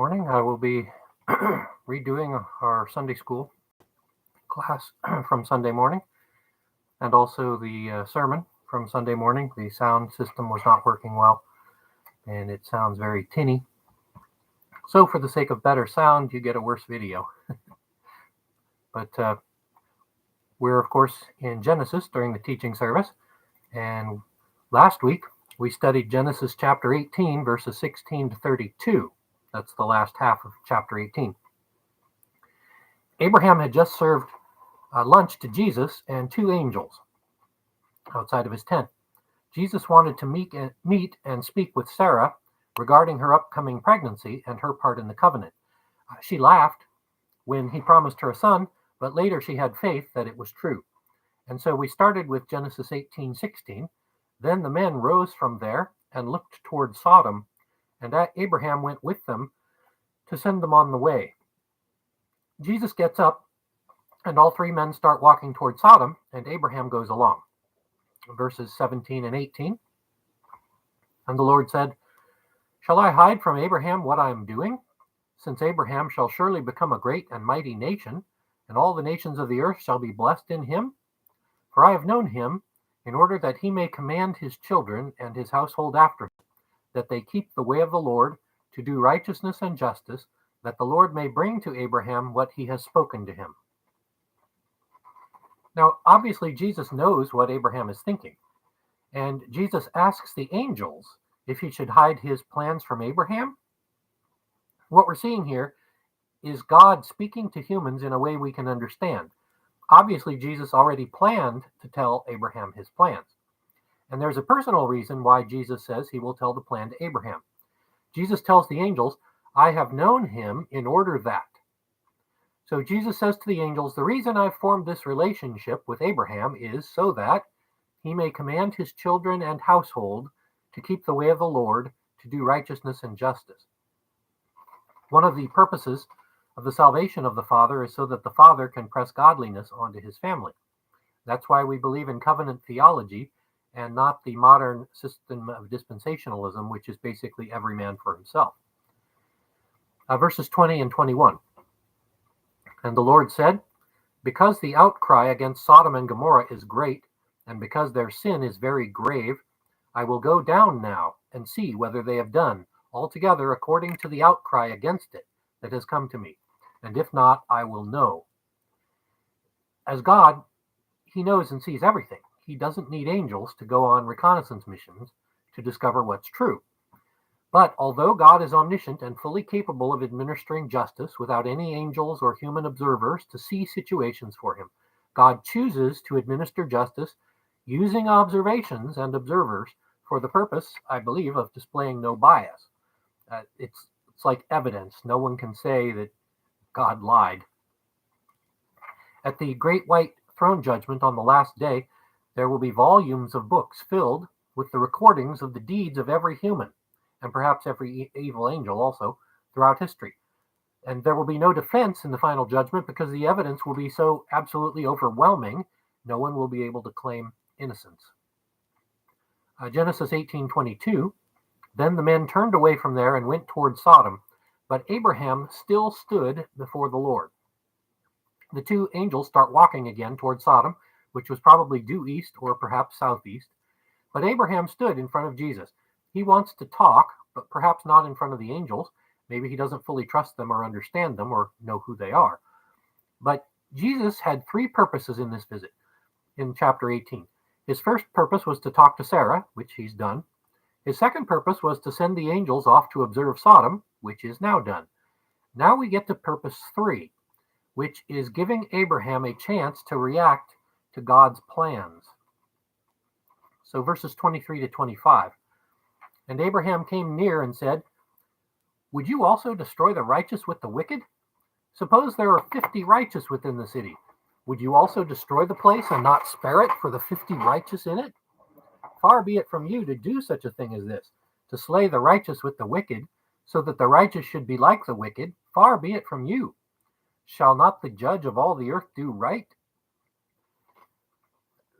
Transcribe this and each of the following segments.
Morning. I will be redoing our Sunday school class from Sunday morning and also the sermon from Sunday morning. The sound system was not working well and it sounds very tinny. So for the sake of better sound, you get a worse video. But we're, of course, in Genesis during the teaching service. And last week, we studied Genesis chapter 18, verses 16 to 32. That's the last half of chapter 18. Abraham had just served lunch to Jesus and two angels outside of his tent. Jesus wanted to meet and speak with Sarah regarding her upcoming pregnancy and her part in the covenant. She laughed when he promised her a son, but later she had faith that it was true. And so we started with Genesis 18:16. Then the men rose from there and looked toward Sodom, and Abraham went with them to send them on the way. Jesus gets up, and all three men start walking toward Sodom, and Abraham goes along. Verses 17 and 18. And the Lord said, "Shall I hide from Abraham what I am doing? Since Abraham shall surely become a great and mighty nation, and all the nations of the earth shall be blessed in him. For I have known him, in order that he may command his children and his household after him, that they keep the way of the Lord, to do righteousness and justice, that the Lord may bring to Abraham what he has spoken to him." Now, obviously, Jesus knows what Abraham is thinking. And Jesus asks the angels if he should hide his plans from Abraham. What we're seeing here is God speaking to humans in a way we can understand. Obviously, Jesus already planned to tell Abraham his plans. And there's a personal reason why Jesus says he will tell the plan to Abraham. Jesus tells the angels, "I have known him in order that." So Jesus says to the angels, the reason I've formed this relationship with Abraham is so that he may command his children and household to keep the way of the Lord, to do righteousness and justice. One of the purposes of the salvation of the Father is so that the Father can press godliness onto his family. That's why we believe in covenant theology and not the modern system of dispensationalism, which is basically every man for himself. Verses 20 and 21. And the Lord said, "Because the outcry against Sodom and Gomorrah is great, and because their sin is very grave, I will go down now and see whether they have done altogether according to the outcry against it that has come to me. And if not, I will know." As God, he knows and sees everything. He doesn't need angels to go on reconnaissance missions to discover what's true. But although God is omniscient and fully capable of administering justice without any angels or human observers to see situations for him, God chooses to administer justice using observations and observers for the purpose, I believe, of displaying no bias. It's like evidence. No one can say that God lied. At the great white throne judgment on the last day, there will be volumes of books filled with the recordings of the deeds of every human, and perhaps every evil angel also, throughout history. And there will be no defense in the final judgment because the evidence will be so absolutely overwhelming, no one will be able to claim innocence. Genesis 18:22, then the men turned away from there and went toward Sodom, but Abraham still stood before the Lord. The two angels start walking again toward Sodom, which was probably due east or perhaps southeast, but Abraham stood in front of Jesus. He wants to talk, but perhaps not in front of the angels. Maybe he doesn't fully trust them or understand them or know who they are. But Jesus had three purposes in this visit in chapter 18. His first purpose was to talk to Sarah, which he's done. His second purpose was to send the angels off to observe Sodom, which is now done. Now we get to purpose 3, which is giving Abraham a chance to react to God's plans. So verses 23 to 25. And Abraham came near and said, "Would you also destroy the righteous with the wicked? Suppose there are 50 righteous within the city. Would you also destroy the place and not spare it for the 50 righteous in it? Far be it from you to do such a thing as this, to slay the righteous with the wicked, so that the righteous should be like the wicked. Far be it from you. Shall not the judge of all the earth do right?"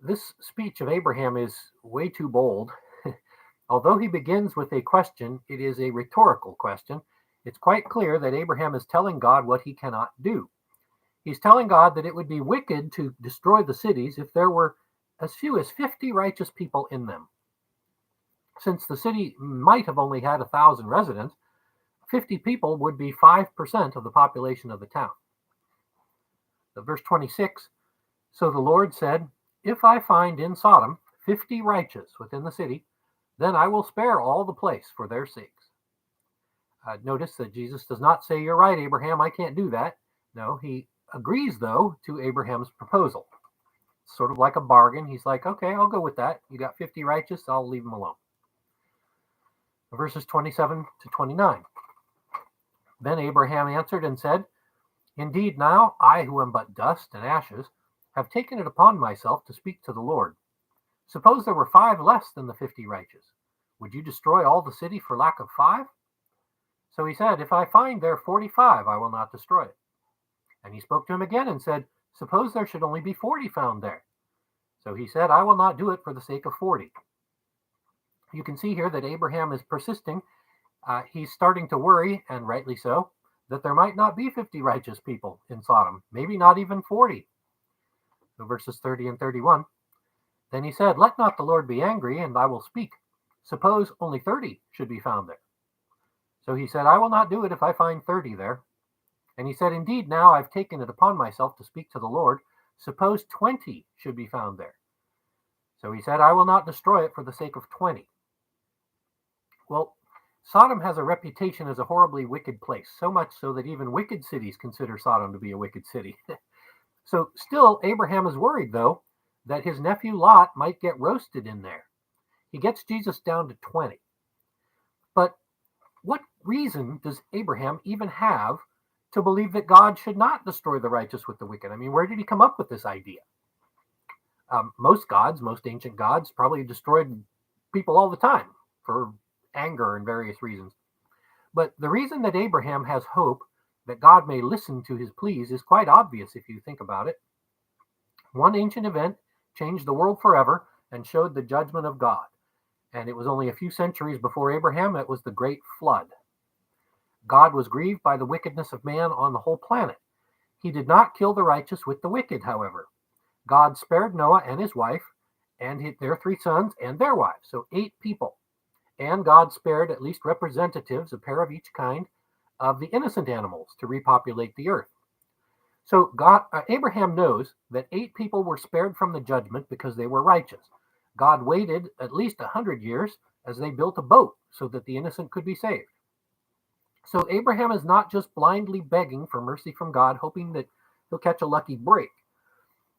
This speech of Abraham is way too bold. Although he begins with a question, it is a rhetorical question, It's quite clear that Abraham is telling God what he cannot do. He's telling God that it would be wicked to destroy the cities if there were as few as 50 righteous people in them. Since the city might have only had 1,000 residents, 50 people would be 5% of the population of the town. Verse 26, so the Lord said, if I find in Sodom 50 righteous within the city, then I will spare all the place for their sakes. Notice that Jesus does not say, you're right, Abraham, I can't do that. No, he agrees, though, to Abraham's proposal. It's sort of like a bargain. He's like, okay, I'll go with that. You got 50 righteous, I'll leave them alone. Verses 27 to 29. Then Abraham answered and said, indeed, now I, who am but dust and ashes, have taken it upon myself to speak to the Lord. Suppose there were 5 less than the 50 righteous. Would you destroy all the city for lack of 5? So he said, if I find there 45, I will not destroy it. And he spoke to him again and said, suppose there should only be 40 found there. So he said, I will not do it for the sake of 40. You can see here that Abraham is persisting. He's starting to worry, and rightly so, that there might not be 50 righteous people in Sodom, maybe not even 40. So verses 30 and 31. Then he said, let not the Lord be angry, and I will speak. Suppose only 30 should be found there. So he said, I will not do it if I find 30 there. And he said, indeed, now I've taken it upon myself to speak to the Lord. Suppose 20 should be found there. So he said, I will not destroy it for the sake of 20. Well, Sodom has a reputation as a horribly wicked place, so much so that even wicked cities consider Sodom to be a wicked city. So still, Abraham is worried, though, that his nephew Lot might get roasted in there. He gets Jesus down to 20. But what reason does Abraham even have to believe that God should not destroy the righteous with the wicked? I mean, where did he come up with this idea? Most ancient gods, probably destroyed people all the time for anger and various reasons. But the reason that Abraham has hope that God may listen to his pleas is quite obvious if you think about it. One ancient event changed the world forever and showed the judgment of God. And it was only a few centuries before Abraham. It was the Great Flood. God was grieved by the wickedness of man on the whole planet. He did not kill the righteous with the wicked, however. God spared Noah and his wife, and their 3 sons and their wives, so 8 people. And God spared at least representatives, a pair of each kind, of the innocent animals to repopulate the earth. So Abraham knows that 8 people were spared from the judgment because they were righteous. God waited at least 100 years as they built a boat so that the innocent could be saved. So Abraham is not just blindly begging for mercy from God, hoping that he'll catch a lucky break.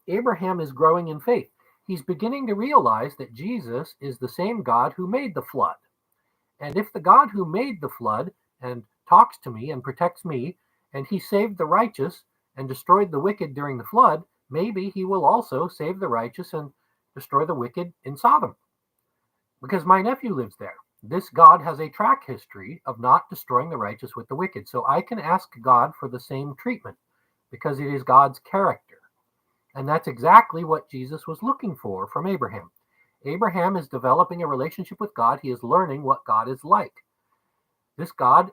Abraham is growing in faith. He's beginning to realize that Jesus is the same God who made the flood. And if the God who made the flood and talks to me and protects me, and he saved the righteous and destroyed the wicked during the flood, maybe he will also save the righteous and destroy the wicked in Sodom. Because my nephew lives there. This God has a track history of not destroying the righteous with the wicked. So I can ask God for the same treatment because it is God's character. And that's exactly what Jesus was looking for from Abraham. Abraham is developing a relationship with God. He is learning what God is like. This God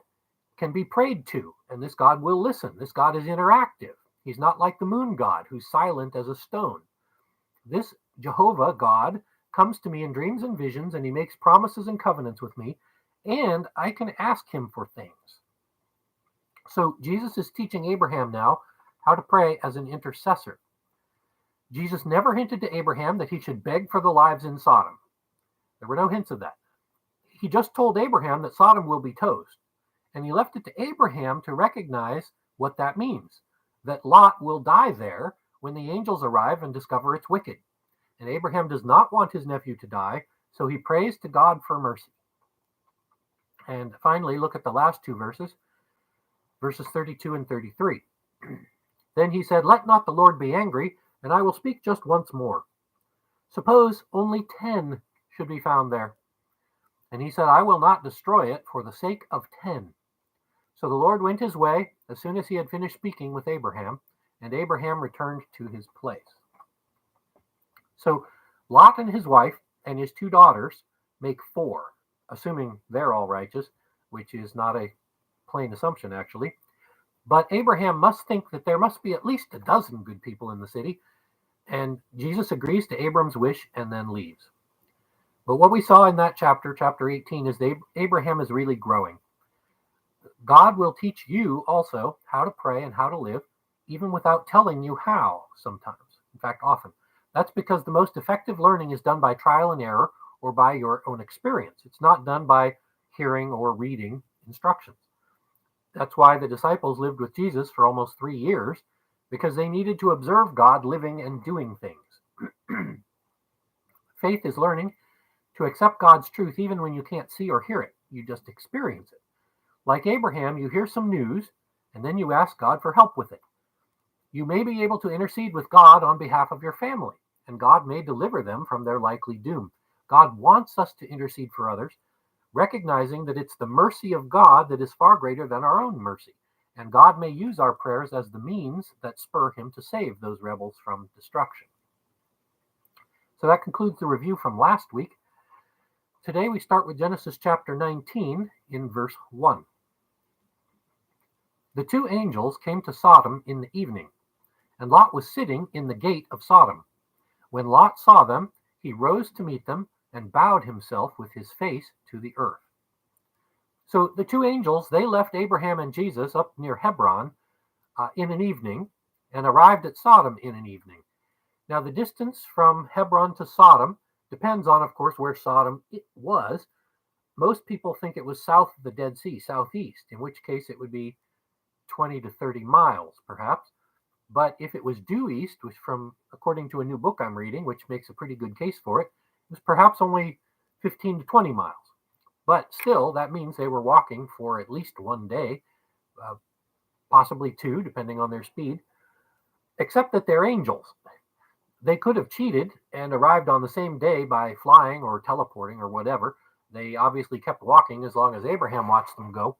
can be prayed to, and this God will listen. This God is interactive. He's not like the moon god who's silent as a stone. This Jehovah God comes to me in dreams and visions, and he makes promises and covenants with me, and I can ask him for things. So Jesus is teaching Abraham now how to pray as an intercessor. Jesus never hinted to Abraham that he should beg for the lives in Sodom. There were no hints of that. He just told Abraham that Sodom will be toast, and he left it to Abraham to recognize what that means, that Lot will die there when the angels arrive and discover it's wicked. And Abraham does not want his nephew to die, so he prays to God for mercy. And finally, look at the last 2 verses, verses 32 and 33. Then he said, let not the Lord be angry, and I will speak just once more. Suppose only 10 should be found there. And he said, I will not destroy it for the sake of 10. So the Lord went his way as soon as he had finished speaking with Abraham, and Abraham returned to his place. So Lot and his wife and his 2 daughters make 4, assuming they're all righteous, which is not a plain assumption, actually. But Abraham must think that there must be at least a dozen good people in the city. And Jesus agrees to Abram's wish and then leaves. But what we saw in that chapter, chapter 18, is that Abraham is really growing. God will teach you also how to pray and how to live, even without telling you how sometimes. In fact, often. That's because the most effective learning is done by trial and error or by your own experience. It's not done by hearing or reading instructions. That's why the disciples lived with Jesus for almost 3 years, because they needed to observe God living and doing things. Faith is learning to accept God's truth even when you can't see or hear it. You just experience it. Like Abraham, you hear some news, and then you ask God for help with it. You may be able to intercede with God on behalf of your family, and God may deliver them from their likely doom. God wants us to intercede for others, recognizing that it's the mercy of God that is far greater than our own mercy. And God may use our prayers as the means that spur him to save those rebels from destruction. So that concludes the review from last week. Today we start with Genesis chapter 19 in verse 1. The two angels came to Sodom in the evening, and Lot was sitting in the gate of Sodom. When Lot saw them, he rose to meet them and bowed himself with his face to the earth. So the two angels, they left Abraham and Jesus up near Hebron in an evening and arrived at Sodom in an evening. Now the distance from Hebron to Sodom depends on, of course, where Sodom was. Most people think it was south of the Dead Sea, southeast, in which case it would be 20 to 30 miles, perhaps. But if it was due east, which according to a new book I'm reading, which makes a pretty good case for it, it was perhaps only 15 to 20 miles. But still, that means they were walking for at least one day, possibly two, depending on their speed, except that they're angels. They could have cheated and arrived on the same day by flying or teleporting or whatever. They obviously kept walking as long as Abraham watched them go.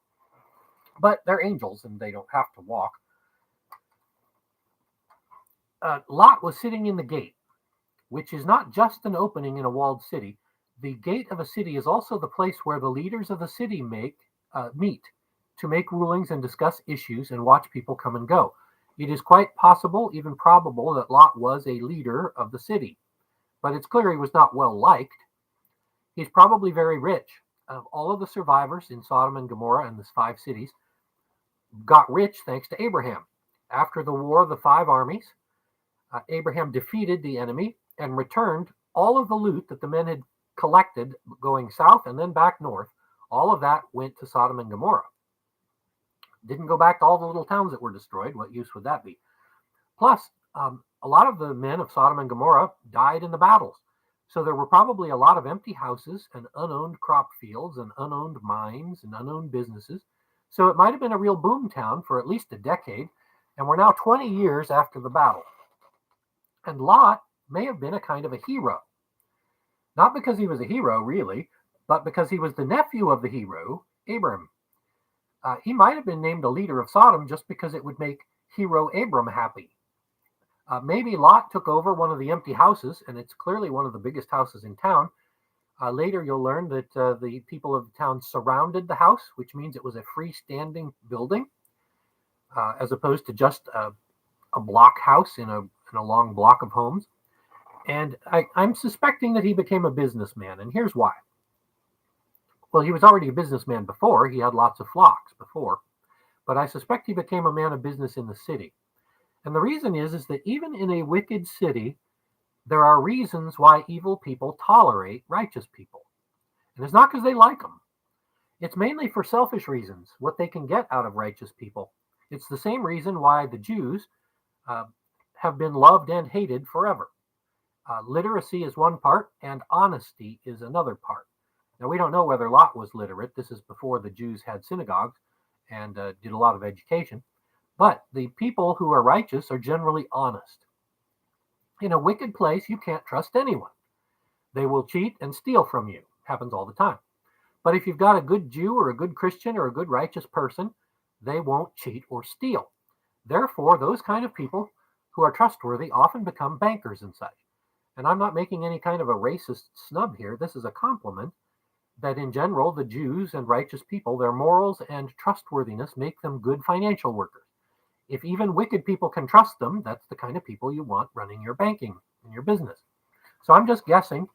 But they're angels and they don't have to walk. Lot was sitting in the gate, which is not just an opening in a walled city. The gate of a city is also the place where the leaders of the city meet to make rulings and discuss issues and watch people come and go. It is quite possible, even probable, that Lot was a leader of the city, but it's clear he was not well liked. He's probably very rich. All of the survivors in Sodom and Gomorrah and the 5 cities got rich thanks to Abraham. After the War of the 5 Armies, Abraham defeated the enemy and returned all of the loot that the men had collected going south and then back north. All of that went to Sodom and Gomorrah. Didn't go back to all the little towns that were destroyed. What use would that be? Plus, a lot of the men of Sodom and Gomorrah died in the battles. So there were probably a lot of empty houses and unowned crop fields and unowned mines and unowned businesses. So it might have been a real boom town for at least a decade. And we're now 20 years after the battle. And Lot may have been a kind of a hero. Not because he was a hero, really, but because he was the nephew of the hero, Abram. He might have been named a leader of Sodom just because it would make hero Abram happy. Maybe Lot took over one of the empty houses, and it's clearly one of the biggest houses in town. Later, you'll learn that the people of the town surrounded the house, which means it was a freestanding building, as opposed to just a block house in a long block of homes. And I'm suspecting that he became a businessman, and here's why. Well, he was already a businessman before. He had lots of flocks before. But I suspect he became a man of business in the city. And the reason is that even in a wicked city, there are reasons why evil people tolerate righteous people. And it's not because they like them. It's mainly for selfish reasons, what they can get out of righteous people. It's the same reason why the Jews have been loved and hated forever. Literacy is one part, and honesty is another part. Now, we don't know whether Lot was literate. This is before the Jews had synagogues and did a lot of education. But the people who are righteous are generally honest. In a wicked place, you can't trust anyone. They will cheat and steal from you. Happens all the time. But if you've got a good Jew or a good Christian or a good righteous person, they won't cheat or steal. Therefore, those kind of people who are trustworthy often become bankers and such. And I'm not making any kind of a racist snub here. This is a compliment. that in general, the Jews and righteous people, their morals and trustworthiness make them good financial workers. If even wicked people can trust them, that's the kind of people you want running your banking and your business. So I'm just guessing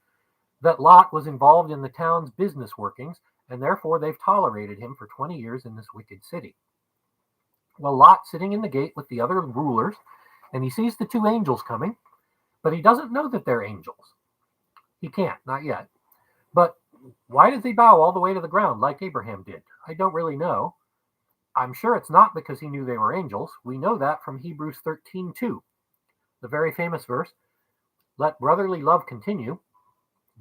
that Lot was involved in the town's business workings, and therefore they've tolerated him for 20 years in this wicked city. Well, Lot's sitting in the gate with the other rulers, and he sees the two angels coming, but he doesn't know that they're angels. He can't, not yet. But why does he bow all the way to the ground like Abraham did? I don't really know. I'm sure it's not because he knew they were angels. We know that from Hebrews 13:2, the very famous verse, "Let brotherly love continue.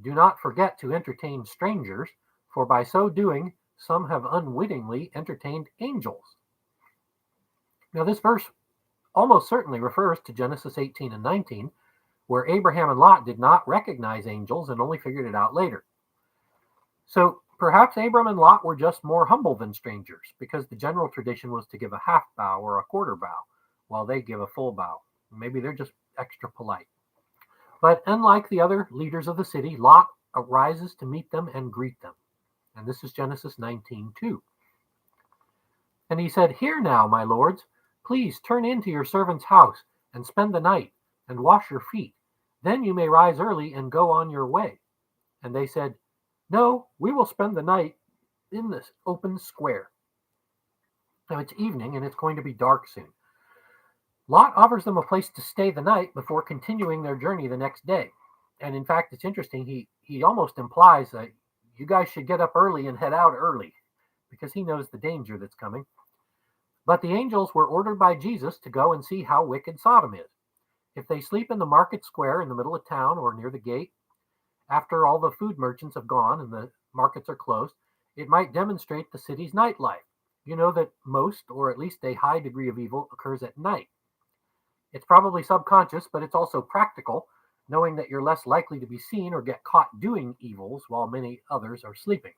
Do not forget to entertain strangers, for by so doing, some have unwittingly entertained angels." Now, this verse almost certainly refers to Genesis 18 and 19, where Abraham and Lot did not recognize angels and only figured it out later. So perhaps Abram and Lot were just more humble than strangers, because the general tradition was to give a half bow or a quarter bow, while they give a full bow. Maybe they're just extra polite. But unlike the other leaders of the city, Lot arises to meet them and greet them. And this is Genesis 19:2. And he said, "Here now, my lords, please turn into your servant's house and spend the night and wash your feet. Then you may rise early and go on your way." And they said, "No, we will spend the night in this open square." Now it's evening and it's going to be dark soon. Lot offers them a place to stay the night before continuing their journey the next day. And in fact, it's interesting, he almost implies that you guys should get up early and head out early, because he knows the danger that's coming. But the angels were ordered by Jesus to go and see how wicked Sodom is. If they sleep in the market square in the middle of town or near the gate, after all the food merchants have gone and the markets are closed, it might demonstrate the city's nightlife. You know that most, or at least a high degree of evil, occurs at night. It's probably subconscious, but it's also practical, knowing that you're less likely to be seen or get caught doing evils while many others are sleeping.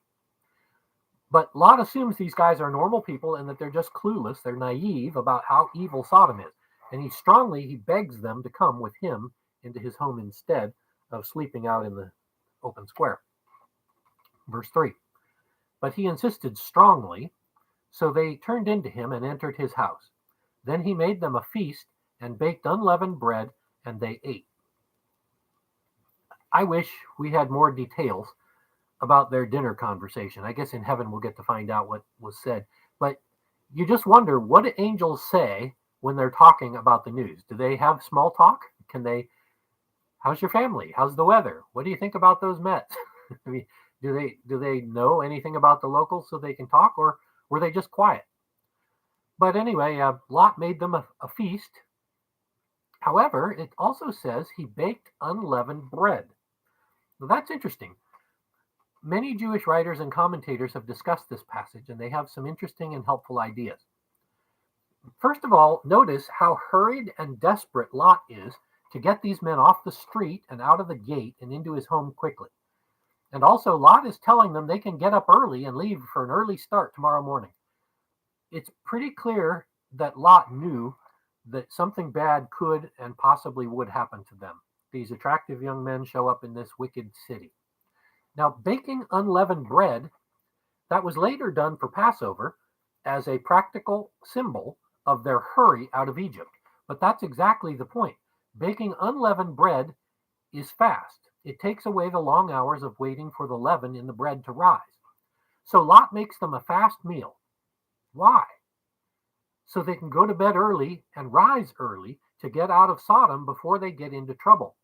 But Lot assumes these guys are normal people and that they're just clueless, they're naive about how evil Sodom is. And he begs them to come with him into his home instead of sleeping out in the open square. Verse 3. But he insisted strongly, so they turned into him and entered his house. Then he made them a feast and baked unleavened bread, and they ate. I wish we had more details about their dinner conversation. I guess in heaven we'll get to find out what was said. But you just wonder, what do angels say when they're talking about the news? Do they have small talk? How's your family? How's the weather? What do you think about those Mets? I mean, do they know anything about the locals so they can talk, or were they just quiet? But anyway, Lot made them a feast. However, it also says he baked unleavened bread. Now that's interesting. Many Jewish writers and commentators have discussed this passage, and they have some interesting and helpful ideas. First of all, notice how hurried and desperate Lot is to get these men off the street and out of the gate and into his home quickly. And also, Lot is telling them they can get up early and leave for an early start tomorrow morning. It's pretty clear that Lot knew that something bad could and possibly would happen to them. These attractive young men show up in this wicked city. Now, baking unleavened bread, that was later done for Passover as a practical symbol of their hurry out of Egypt. But that's exactly the point. Baking unleavened bread is fast. It takes away the long hours of waiting for the leaven in the bread to rise. So Lot makes them a fast meal. Why? So they can go to bed early and rise early to get out of Sodom before they get into trouble.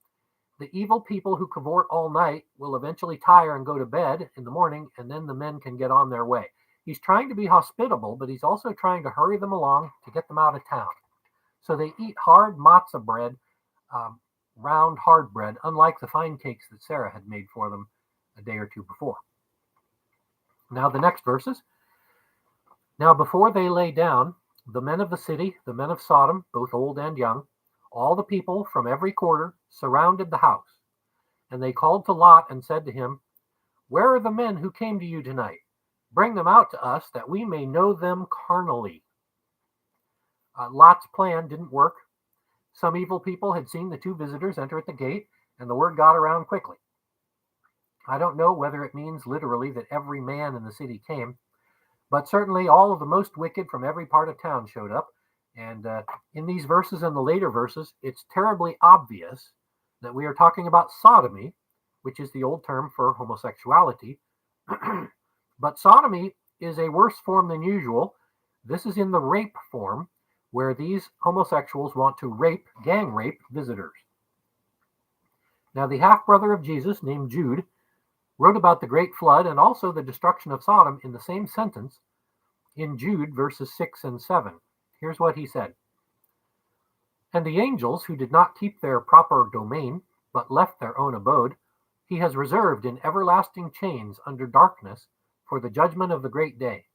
The evil people who cavort all night will eventually tire and go to bed in the morning, and then the men can get on their way. He's trying to be hospitable, but he's also trying to hurry them along to get them out of town. So they eat hard matzah bread, round hard bread, unlike the fine cakes that Sarah had made for them a day or two before. Now the next verses. Now before they lay down, the men of the city, the men of Sodom, both old and young, all the people from every quarter surrounded the house. And they called to Lot and said to him, "Where are the men who came to you tonight? Bring them out to us that we may know them carnally." Lot's plan didn't work. Some evil people had seen the two visitors enter at the gate, and the word got around quickly. I don't know whether it means literally that every man in the city came, but certainly all of the most wicked from every part of town showed up. And in these verses and the later verses, it's terribly obvious that we are talking about sodomy, which is the old term for homosexuality. But sodomy is a worse form than usual. This is in the rape form, where these homosexuals want to gang rape visitors. Now, the half brother of Jesus, named Jude, wrote about the great flood and also the destruction of Sodom in the same sentence in Jude verses 6 and 7. Here's what he said. And the angels who did not keep their proper domain, but left their own abode, he has reserved in everlasting chains under darkness for the judgment of the great day.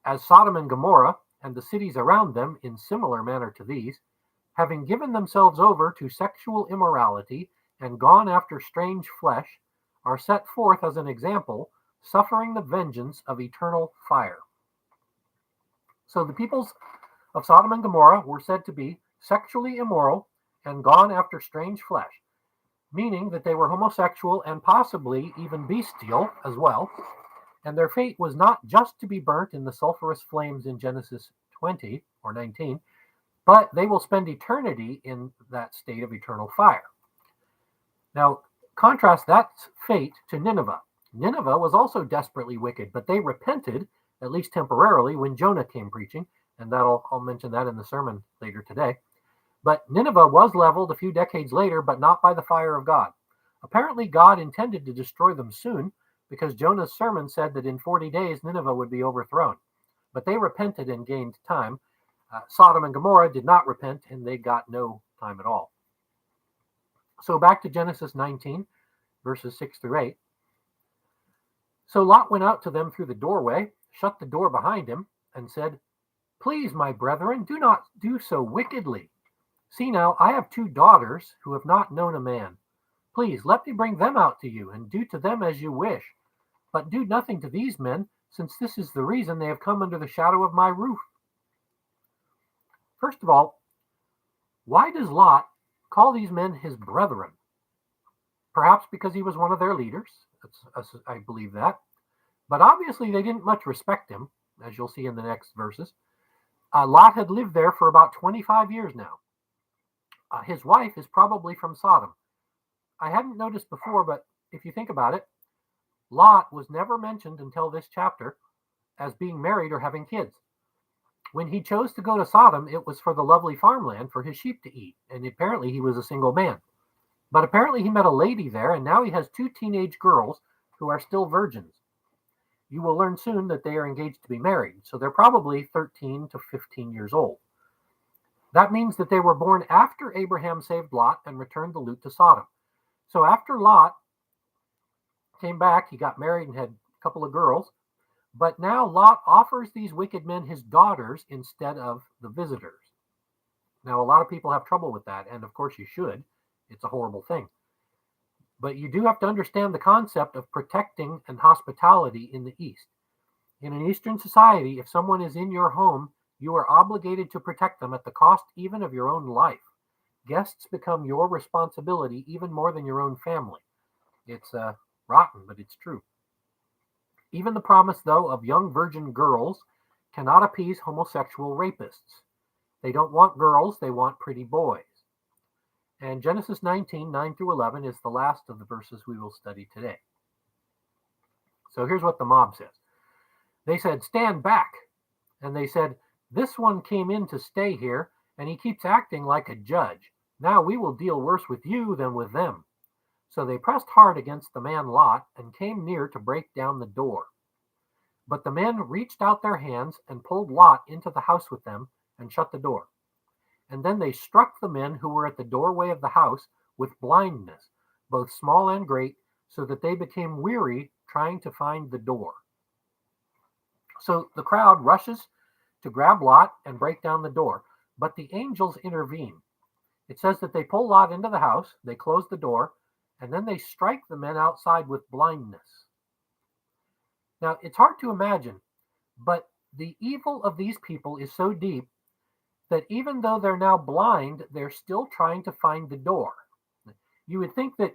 As Sodom and Gomorrah and the cities around them in similar manner to these, having given themselves over to sexual immorality and gone after strange flesh, are set forth as an example, suffering the vengeance of eternal fire. So the peoples of Sodom and Gomorrah were said to be sexually immoral and gone after strange flesh, meaning that they were homosexual and possibly even bestial as well. And their fate was not just to be burnt in the sulfurous flames in Genesis 20 or 19, but they will spend eternity in that state of eternal fire. Now, contrast that fate to Nineveh. Nineveh was also desperately wicked, but they repented, at least temporarily, when Jonah came preaching, and I'll mention that in the sermon later today. But Nineveh was leveled a few decades later, but not by the fire of God. Apparently, God intended to destroy them soon, because Jonah's sermon said that in 40 days Nineveh would be overthrown. But they repented and gained time. Sodom and Gomorrah did not repent, and they got no time at all. So back to Genesis 19, verses 6 through 8. So Lot went out to them through the doorway, shut the door behind him, and said, Please, my brethren, do not do so wickedly. See now, I have 2 daughters who have not known a man. Please, let me bring them out to you, and do to them as you wish. But do nothing to these men, since this is the reason they have come under the shadow of my roof. First of all, why does Lot call these men his brethren? Perhaps because he was one of their leaders. I believe that. But obviously they didn't much respect him, as you'll see in the next verses. Lot had lived there for about 25 years now. His wife is probably from Sodom. I hadn't noticed before, but if you think about it, Lot was never mentioned until this chapter as being married or having kids. When he chose to go to Sodom, it was for the lovely farmland for his sheep to eat, and apparently he was a single man. But apparently he met a lady there, and now he has 2 teenage girls who are still virgins. You will learn soon that they are engaged to be married, so they're probably 13 to 15 years old. That means that they were born after Abraham saved Lot and returned the loot to Sodom. So after Lot came back, he got married and had a couple of girls, but now Lot offers these wicked men his daughters instead of the visitors. Now, a lot of people have trouble with that, and of course you should. It's a horrible thing. But you do have to understand the concept of protecting and hospitality in the East. In an Eastern society, if someone is in your home, you are obligated to protect them at the cost even of your own life. Guests become your responsibility even more than your own family. It's rotten, but it's true. Even the promise, though, of young virgin girls cannot appease homosexual rapists. They don't want girls, they want pretty boys. And Genesis 19, 9 through 11 is the last of the verses we will study today. So here's what the mob says. They said, Stand back. And they said, This one came in to stay here, and he keeps acting like a judge. Now we will deal worse with you than with them. So they pressed hard against the man Lot and came near to break down the door. But the men reached out their hands and pulled Lot into the house with them and shut the door. And then they struck the men who were at the doorway of the house with blindness, both small and great, so that they became weary trying to find the door. So the crowd rushes to grab Lot and break down the door, but the angels intervene. It says that they pull Lot into the house, they close the door, and then they strike the men outside with blindness. Now, it's hard to imagine, but the evil of these people is so deep that even though they're now blind, they're still trying to find the door. You would think that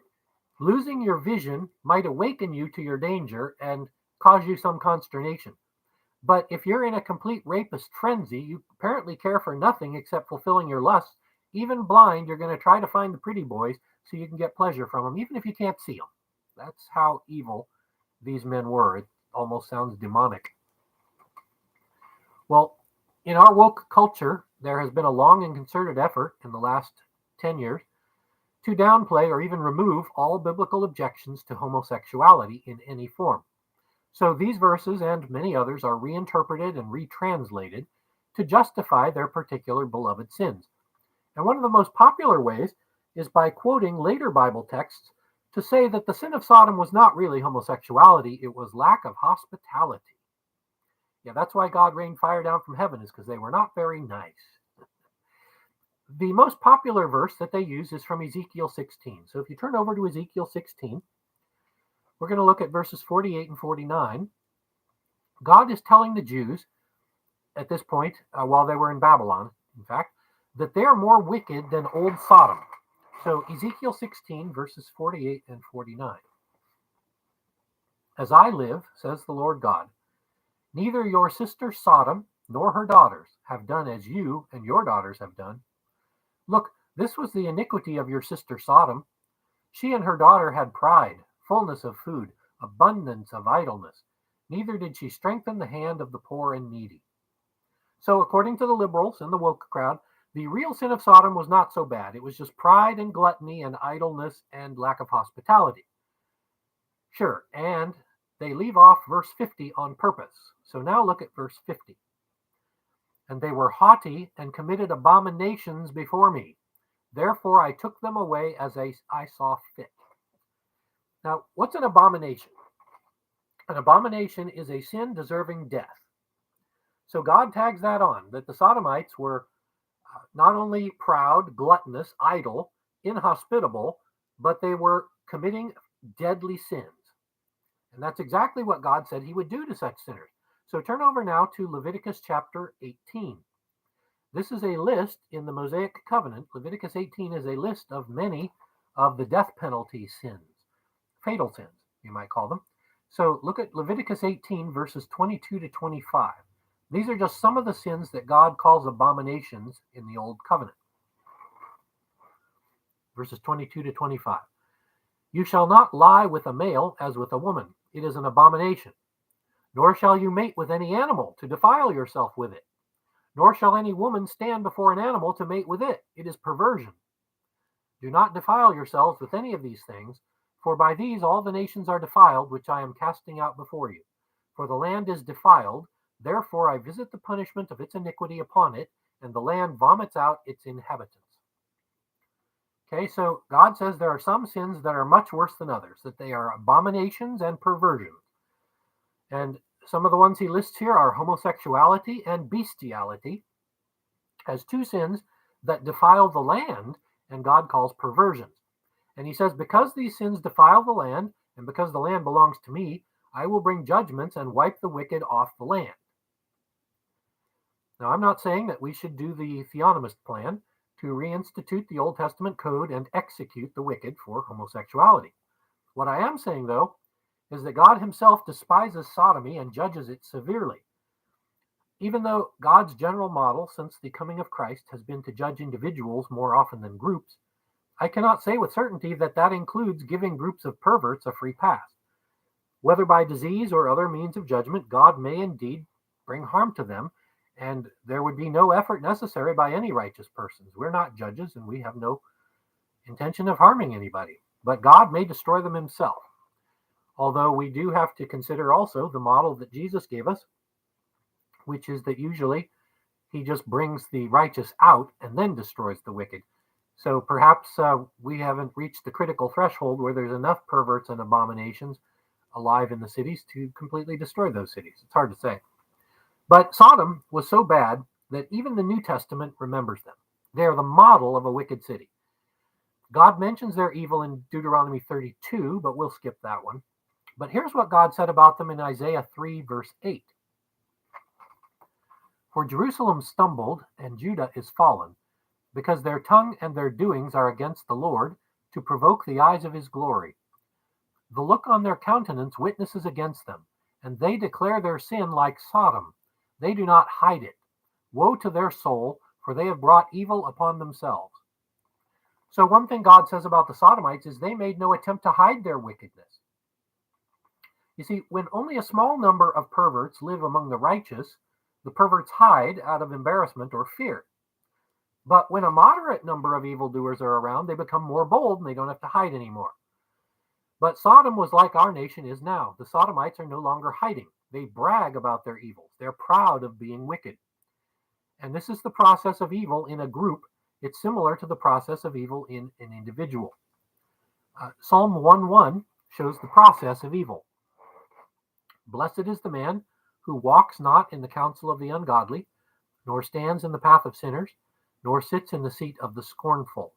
Losing your vision might awaken you to your danger and cause you some consternation. But if you're in a complete rapist frenzy, you apparently care for nothing except fulfilling your lusts. Even blind, you're going to try to find the pretty boys so you can get pleasure from them, even if you can't see them. That's how evil these men were. It almost sounds demonic. Well, in our woke culture, there has been a long and concerted effort in the last 10 years to downplay or even remove all biblical objections to homosexuality in any form. So these verses and many others are reinterpreted and retranslated to justify their particular beloved sins. And one of the most popular ways is by quoting later Bible texts to say that the sin of Sodom was not really homosexuality, it was lack of hospitality. Yeah, that's why God rained fire down from heaven, is because they were not very nice. The most popular verse that they use is from Ezekiel 16. So if you turn over to Ezekiel 16, we're going to look at verses 48 and 49. God is telling the Jews at this point, while they were in Babylon, in fact, that they are more wicked than old Sodom. So Ezekiel 16, verses 48 and 49. As I live, says the Lord God, neither your sister Sodom nor her daughters have done as you and your daughters have done. Look, this was the iniquity of your sister Sodom. She and her daughter had pride, fullness of food, abundance of idleness. Neither did she strengthen the hand of the poor and needy. So according to the liberals and the woke crowd, the real sin of Sodom was not so bad. It was just pride and gluttony and idleness and lack of hospitality. Sure, and they leave off verse 50 on purpose. So now look at verse 50. And they were haughty and committed abominations before me. Therefore I took them away as I saw fit. Now, what's an abomination? An abomination is a sin deserving death. So God tags that on, that the Sodomites were not only proud, gluttonous, idle, inhospitable, but they were committing deadly sins. And that's exactly what God said he would do to such sinners. So turn over now to Leviticus chapter 18. This is a list in the Mosaic Covenant. Leviticus 18 is a list of many of the death penalty sins, fatal sins, you might call them. So look at Leviticus 18, verses 22 to 25. These are just some of the sins that God calls abominations in the Old Covenant. Verses 22 to 25. You shall not lie with a male as with a woman. It is an abomination. Nor shall you mate with any animal to defile yourself with it. Nor shall any woman stand before an animal to mate with it. It is perversion. Do not defile yourselves with any of these things, for by these all the nations are defiled, which I am casting out before you. For the land is defiled, therefore I visit the punishment of its iniquity upon it, and the land vomits out its inhabitants. Okay, so God says there are some sins that are much worse than others, that they are abominations and perversions. And some of the ones he lists here are homosexuality and bestiality as two sins that defile the land, and God calls perversions. And he says, because these sins defile the land, and because the land belongs to me, I will bring judgments and wipe the wicked off the land. Now, I'm not saying that we should do the theonomist plan to reinstitute the Old Testament code and execute the wicked for homosexuality. What I am saying, though, is that God himself despises sodomy and judges it severely. Even though God's general model since the coming of Christ has been to judge individuals more often than groups, I cannot say with certainty that that includes giving groups of perverts a free pass. Whether by disease or other means of judgment, God may indeed bring harm to them, and there would be no effort necessary by any righteous persons. We're not judges, and we have no intention of harming anybody. But God may destroy them himself. Although we do have to consider also the model that Jesus gave us, which is that usually he just brings the righteous out and then destroys the wicked. So perhaps we haven't reached the critical threshold where there's enough perverts and abominations alive in the cities to completely destroy those cities. It's hard to say. But Sodom was so bad that even the New Testament remembers them. They are the model of a wicked city. God mentions their evil in Deuteronomy 32, but we'll skip that one. But here's what God said about them in Isaiah 3, verse 8. For Jerusalem stumbled, and Judah is fallen, because their tongue and their doings are against the Lord, to provoke the eyes of his glory. The look on their countenance witnesses against them, and they declare their sin like Sodom. They do not hide it. Woe to their soul, for they have brought evil upon themselves. So one thing God says about the Sodomites is they made no attempt to hide their wickedness. You see, when only a small number of perverts live among the righteous, the perverts hide out of embarrassment or fear. But when a moderate number of evildoers are around, they become more bold and they don't have to hide anymore. But Sodom was like our nation is now. The Sodomites are no longer hiding. They brag about their evils. They're proud of being wicked. And this is the process of evil in a group. It's similar to the process of evil in an individual. Psalm 1:1 shows the process of evil. Blessed is the man who walks not in the counsel of the ungodly, nor stands in the path of sinners, nor sits in the seat of the scornful.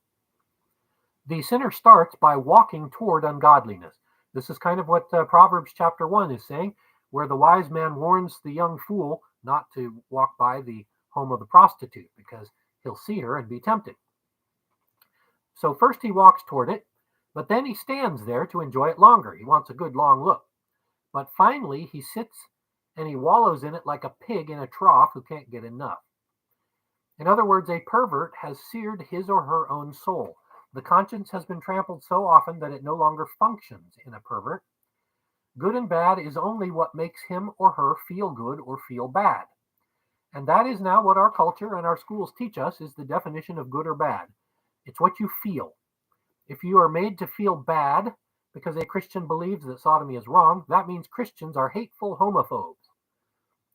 The sinner starts by walking toward ungodliness. This is kind of what Proverbs chapter 1 is saying, where the wise man warns the young fool not to walk by the home of the prostitute because he'll see her and be tempted. So first he walks toward it, but then he stands there to enjoy it longer. He wants a good long look. But finally he sits and he wallows in it like a pig in a trough who can't get enough. In other words, a pervert has seared his or her own soul. The conscience has been trampled so often that it no longer functions in a pervert. Good and bad is only what makes him or her feel good or feel bad. And that is now what our culture and our schools teach us is the definition of good or bad. It's what you feel. If you are made to feel bad because a Christian believes that sodomy is wrong, that means Christians are hateful homophobes.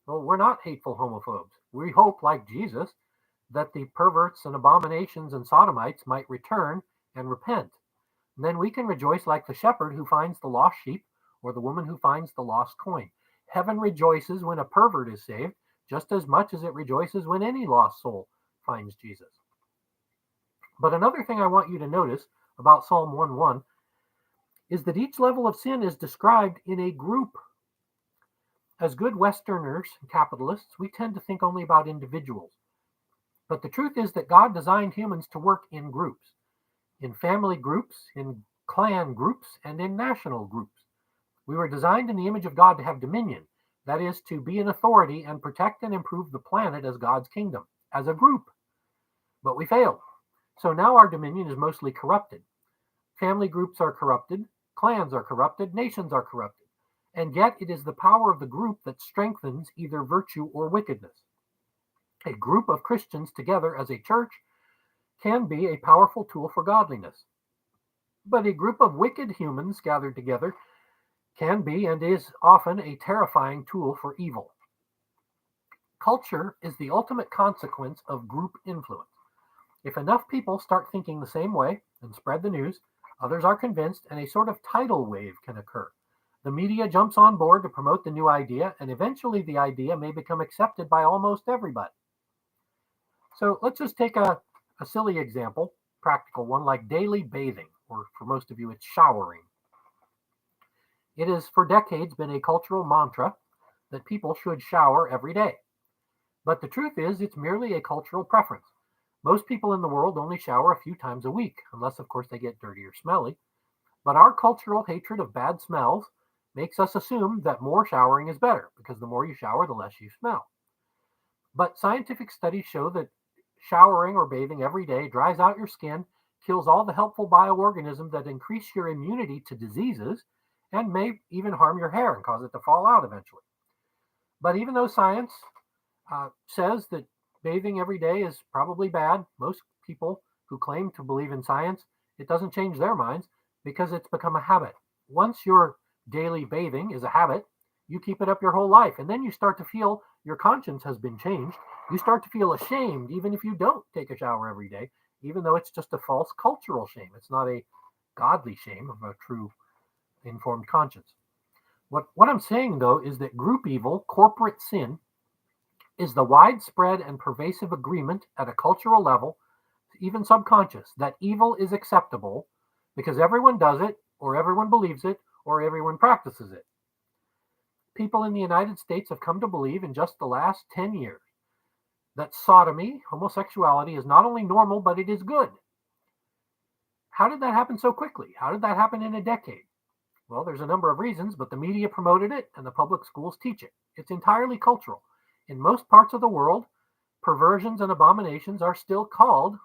Well, we're not hateful homophobes. We hope, like Jesus, that the perverts and abominations and sodomites might return and repent. And then we can rejoice like the shepherd who finds the lost sheep or the woman who finds the lost coin. Heaven rejoices when a pervert is saved just as much as it rejoices when any lost soul finds Jesus. But another thing I want you to notice about Psalm 1:1 is that each level of sin is described in a group. As good Westerners and capitalists, we tend to think only about individuals. But the truth is that God designed humans to work in groups, in family groups, in clan groups, and in national groups. We were designed in the image of God to have dominion, that is, to be an authority and protect and improve the planet as God's kingdom, as a group. But we failed. So now our dominion is mostly corrupted. Family groups are corrupted, clans are corrupted, nations are corrupted. And yet it is the power of the group that strengthens either virtue or wickedness. A group of Christians together as a church can be a powerful tool for godliness. But a group of wicked humans gathered together can be and is often a terrifying tool for evil. Culture is the ultimate consequence of group influence. If enough people start thinking the same way and spread the news, others are convinced and a sort of tidal wave can occur. The media jumps on board to promote the new idea, and eventually the idea may become accepted by almost everybody. So let's just take a silly example, practical one, like daily bathing, or for most of you, it's showering. It has for decades been a cultural mantra that people should shower every day. But the truth is, it's merely a cultural preference. Most people in the world only shower a few times a week, unless, of course, they get dirty or smelly. But our cultural hatred of bad smells makes us assume that more showering is better, because the more you shower, the less you smell. But scientific studies show that showering or bathing every day dries out your skin, kills all the helpful bioorganisms that increase your immunity to diseases, and may even harm your hair and cause it to fall out eventually. But even though science says that bathing every day is probably bad, most people who claim to believe in science, it doesn't change their minds because it's become a habit. Once your daily bathing is a habit, you keep it up your whole life. And then you start to feel your conscience has been changed. You start to feel ashamed even if you don't take a shower every day, even though it's just a false cultural shame. It's not a godly shame of a true informed conscience. What I'm saying, though, is that group evil, corporate sin, is the widespread and pervasive agreement at a cultural level, even subconscious, that evil is acceptable because everyone does it, or everyone believes it, or everyone practices it. People in the United States have come to believe in just the last 10 years that sodomy, homosexuality, is not only normal, but it is good. How did that happen so quickly? How did that happen in a decade? Well, there's a number of reasons, but the media promoted it and the public schools teach it. It's entirely cultural. In most parts of the world, perversions and abominations are still called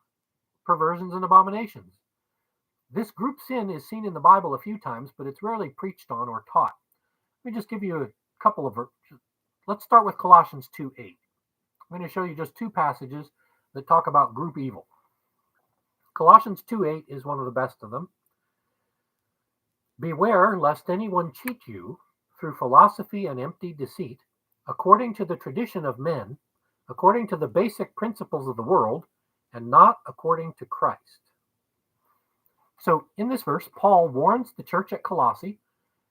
perversions and abominations. This group sin is seen in the Bible a few times, but it's rarely preached on or taught. Let me just give you a couple of let's start with Colossians 2:8. I'm going to show you just two passages that talk about group evil. Colossians 2:8 is one of the best of them. Beware lest anyone cheat you through philosophy and empty deceit, according to the tradition of men, according to the basic principles of the world, and not according to Christ. So in this verse, Paul warns the church at Colossae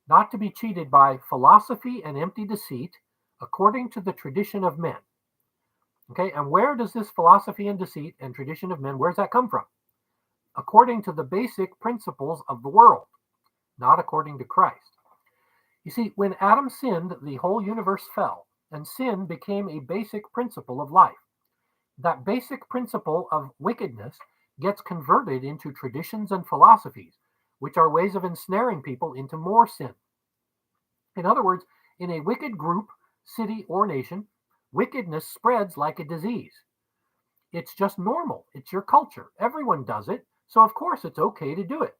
not to be cheated by philosophy and empty deceit according to the tradition of men. Okay, and where does this philosophy and deceit and tradition of men, where does that come from? According to the basic principles of the world, not according to Christ. You see, when Adam sinned, the whole universe fell, and sin became a basic principle of life. That basic principle of wickedness gets converted into traditions and philosophies, which are ways of ensnaring people into more sin. In other words, in a wicked group, city, or nation, wickedness spreads like a disease. It's just normal. It's your culture. Everyone does it, so of course it's okay to do it.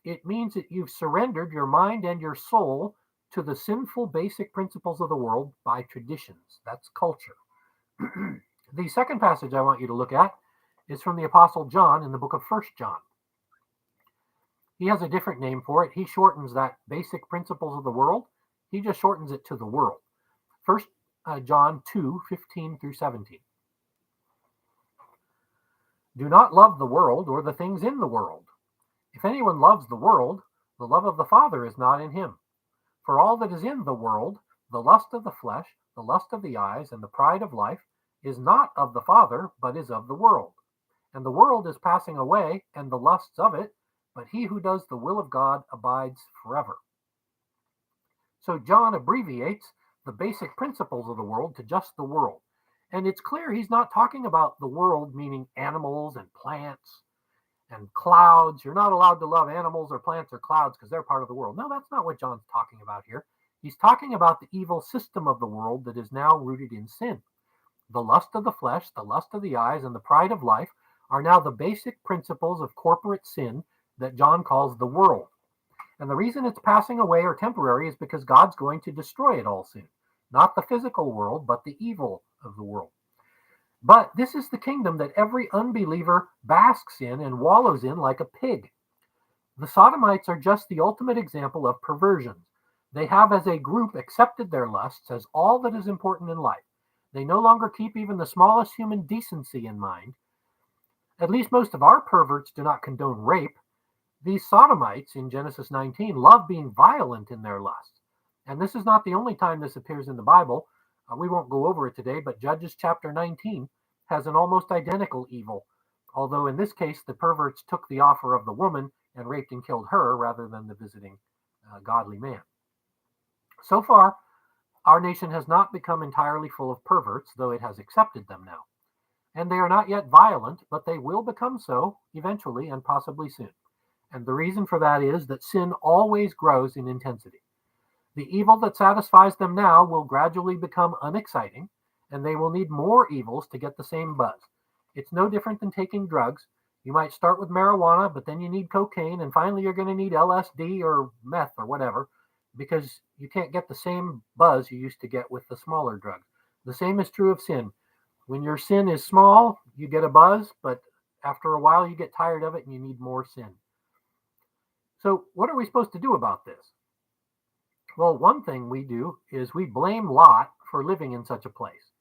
It means that you've surrendered your mind and your soul to the sinful basic principles of the world by traditions. That's culture. The second passage I want you to look at is from the Apostle John in the book of 1 John. He has a different name for it. He shortens that basic principles of the world. He just shortens it to the world. 1 John 2:15 through 17. Do not love the world or the things in the world. If anyone loves the world, the love of the Father is not in him. For all that is in the world, the lust of the flesh, the lust of the eyes, and the pride of life, is not of the Father, but is of the world. And the world is passing away, and the lusts of it, but he who does the will of God abides forever. So John abbreviates the basic principles of the world to just the world. And it's clear he's not talking about the world meaning animals and plants and clouds. You're not allowed to love animals or plants or clouds because they're part of the world. No, that's not what John's talking about here. He's talking about the evil system of the world that is now rooted in sin. The lust of the flesh, the lust of the eyes, and the pride of life are now the basic principles of corporate sin that John calls the world. And the reason it's passing away or temporary is because God's going to destroy it all soon. Not the physical world, but the evil of the world. But this is the kingdom that every unbeliever basks in and wallows in like a pig. The Sodomites are just the ultimate example of perversions. They have as a group accepted their lusts as all that is important in life. They no longer keep even the smallest human decency in mind. At least most of our perverts do not condone rape. These Sodomites in Genesis 19 love being violent in their lust. And this is not the only time this appears in the Bible. We won't go over it today, but Judges chapter 19 has an almost identical evil, although in this case the perverts took the offer of the woman and raped and killed her rather than the visiting godly man. So far, our nation has not become entirely full of perverts, though it has accepted them now. And they are not yet violent, but they will become so eventually and possibly soon. And the reason for that is that sin always grows in intensity. The evil that satisfies them now will gradually become unexciting, and they will need more evils to get the same buzz. It's no different than taking drugs. You might start with marijuana, but then you need cocaine, and finally you're going to need LSD or meth or whatever, because you can't get the same buzz you used to get with the smaller drugs. The same is true of sin. When your sin is small, you get a buzz, but after a while you get tired of it and you need more sin. So what are we supposed to do about this? Well, one thing we do is we blame Lot for living in such a place.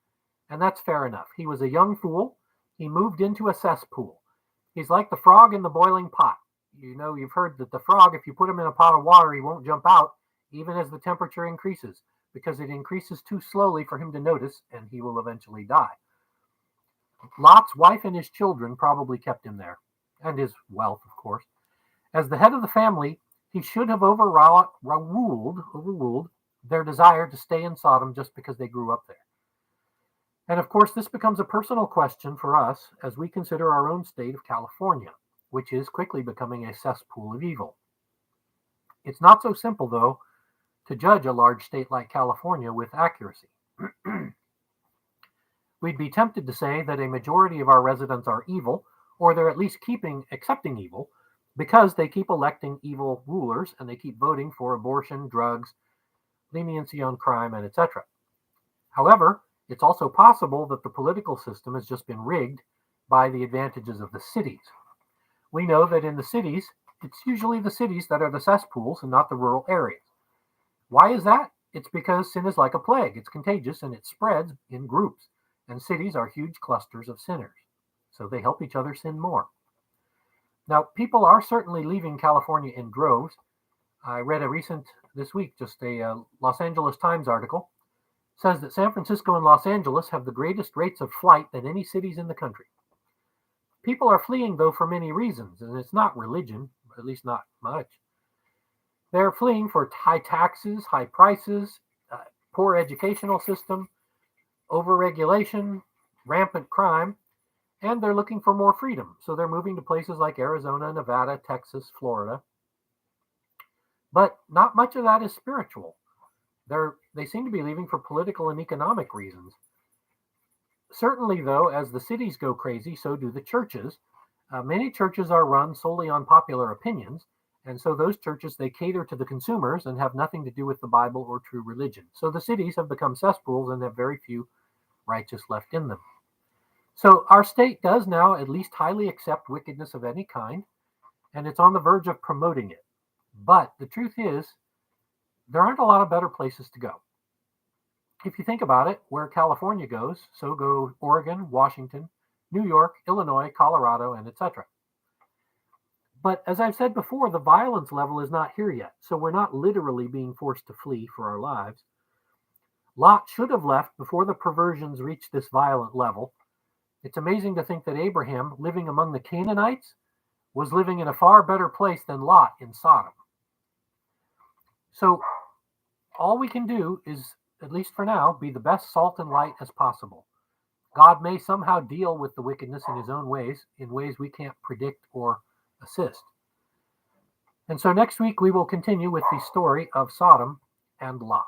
And that's fair enough. He was a young fool. He moved into a cesspool. He's like the frog in the boiling pot. You know, you've heard that the frog, if you put him in a pot of water, he won't jump out, even as the temperature increases, because it increases too slowly for him to notice, and he will eventually die. Lot's wife and his children probably kept him there, and his wealth, of course. As the head of the family, he should have overruled their desire to stay in Sodom just because they grew up there. And of course, this becomes a personal question for us as we consider our own state of California, which is quickly becoming a cesspool of evil. It's not so simple, though, to judge a large state like California with accuracy. We'd be tempted to say that a majority of our residents are evil, or they're at least accepting evil, because they keep electing evil rulers and they keep voting for abortion, drugs, leniency on crime, and etc. However, it's also possible that the political system has just been rigged by the advantages of the cities. We know that in the cities, it's usually the cities that are the cesspools and not the rural areas. Why is that? It's because sin is like a plague. It's contagious and it spreads in groups. And cities are huge clusters of sinners. So they help each other sin more. Now, people are certainly leaving California in droves. I read this week, just a Los Angeles Times article, says that San Francisco and Los Angeles have the greatest rates of flight than any cities in the country. People are fleeing, though, for many reasons, and it's not religion, at least not much. They're fleeing for high taxes, high prices, poor educational system, overregulation, rampant crime, and they're looking for more freedom. So they're moving to places like Arizona, Nevada, Texas, Florida. But not much of that is spiritual. They seem to be leaving for political and economic reasons. Certainly, though, as the cities go crazy, so do the churches. Many churches are run solely on popular opinions, and so those churches, they cater to the consumers and have nothing to do with the Bible or true religion. So the cities have become cesspools and have very few righteous left in them. So our state does now at least highly accept wickedness of any kind, and it's on the verge of promoting it. But the truth is, there aren't a lot of better places to go. If you think about it, where California goes, so go Oregon, Washington, New York, Illinois, Colorado, and etc. But as I've said before, the violence level is not here yet, so we're not literally being forced to flee for our lives. Lot should have left before the perversions reached this violent level. It's amazing to think that Abraham, living among the Canaanites, was living in a far better place than Lot in Sodom. So all we can do is, at least for now, be the best salt and light as possible. God may somehow deal with the wickedness in his own ways, in ways we can't predict or assist. And so next week we will continue with the story of Sodom and Lot.